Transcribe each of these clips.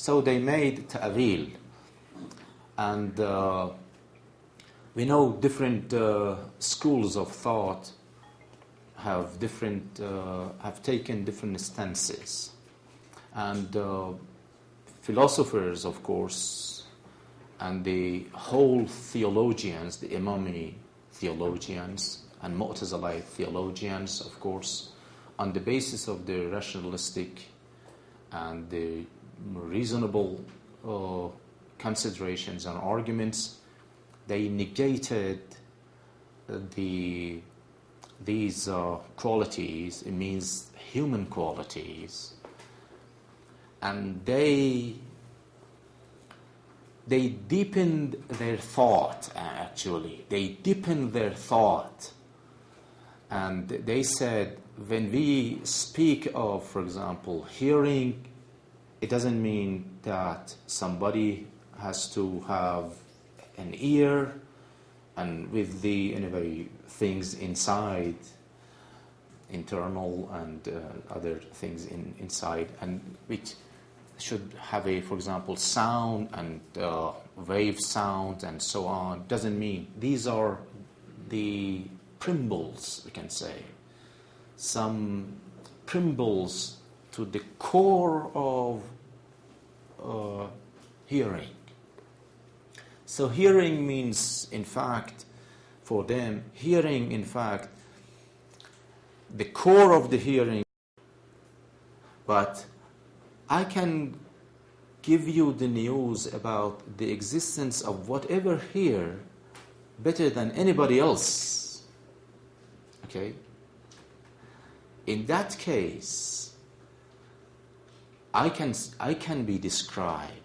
So they made ta'wil. And we know different schools of thought have taken different stances. And philosophers, of course, and the whole theologians, the Imami theologians and Mu'tazilite theologians, of course, on the basis of the rationalistic and the reasonable considerations and arguments, they negated these qualities. It means human qualities, and they deepened their thought. Actually, they deepened their thought, and they said, when we speak of, for example, hearing, it doesn't mean that somebody has to have an ear and with the things inside, internal and other things inside, and which should have a, for example, sound and wave sound and so on. Doesn't mean. These are the preambles, we can say. Some preambles to the core of hearing. So hearing means, in fact, for them, hearing, in fact, the core of the hearing. But I can give you the news about the existence of whatever here better than anybody else. Okay? In that case, I can be described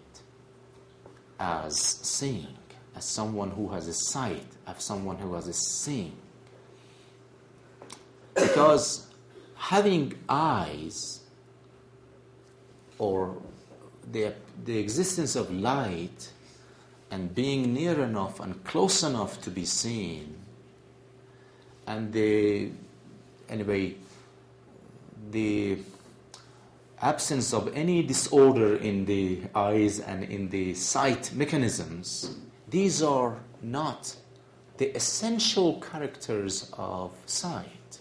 as seeing, as someone who has a sight, as someone who has a seeing. Because having eyes, or the existence of light, and being near enough and close enough to be seen, and the absence of any disorder in the eyes and in the sight mechanisms, these are not the essential characters of sight.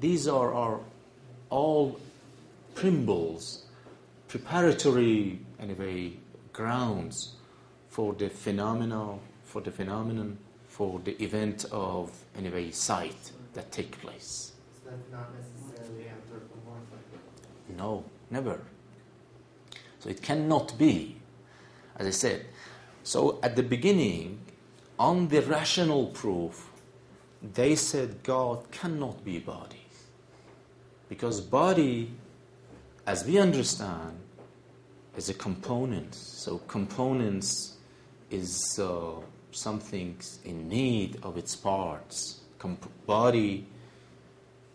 These are all preambles, preparatory grounds for the phenomenon, for the event of sight that take place. So that's not necessarily anthropomorphic. No, never. So it cannot be, as I said. So at the beginning, on the rational proof, they said God cannot be body. Because body, as we understand, is a component. So components is something in need of its parts. Body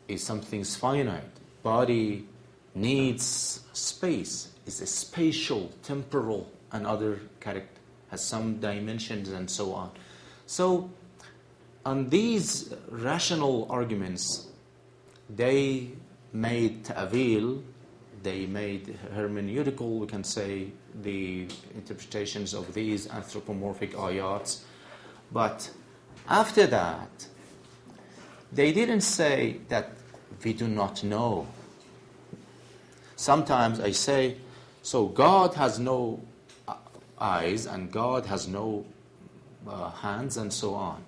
is something finite. Body needs space. It's a spatial, temporal, and other character, has some dimensions and so on. So on these rational arguments, they made ta'wil, they made hermeneutical, we can say, the interpretations of these anthropomorphic ayats. But after that, they didn't say that we do not know. Sometimes I say, so God has no eyes and God has no hands and so on.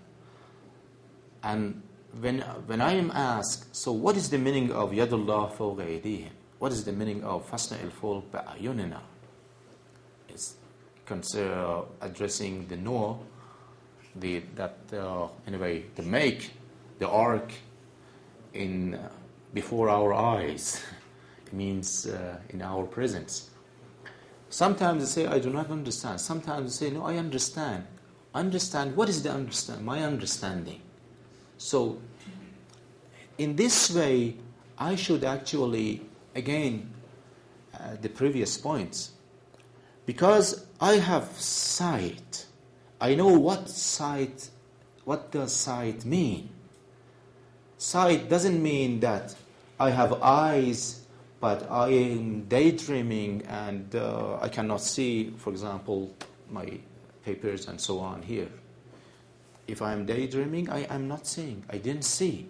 And when I am asked, so what is the meaning of Yadullah fawqa aydihim? What is the meaning of Fasna al-Fulk ba'ayunina? It's addressing the Noah, the make, the ark in before our eyes. It means in our presence. Sometimes they say, I do not understand. Sometimes they say, no, I understand. Understand, what is the understand? My understanding. So, in this way, I should actually, again, the previous points, because I have sight, I know what does sight mean. Sight doesn't mean that I have eyes but I am daydreaming and I cannot see, for example, my papers and so on here. If I am daydreaming, I am not seeing. I didn't see.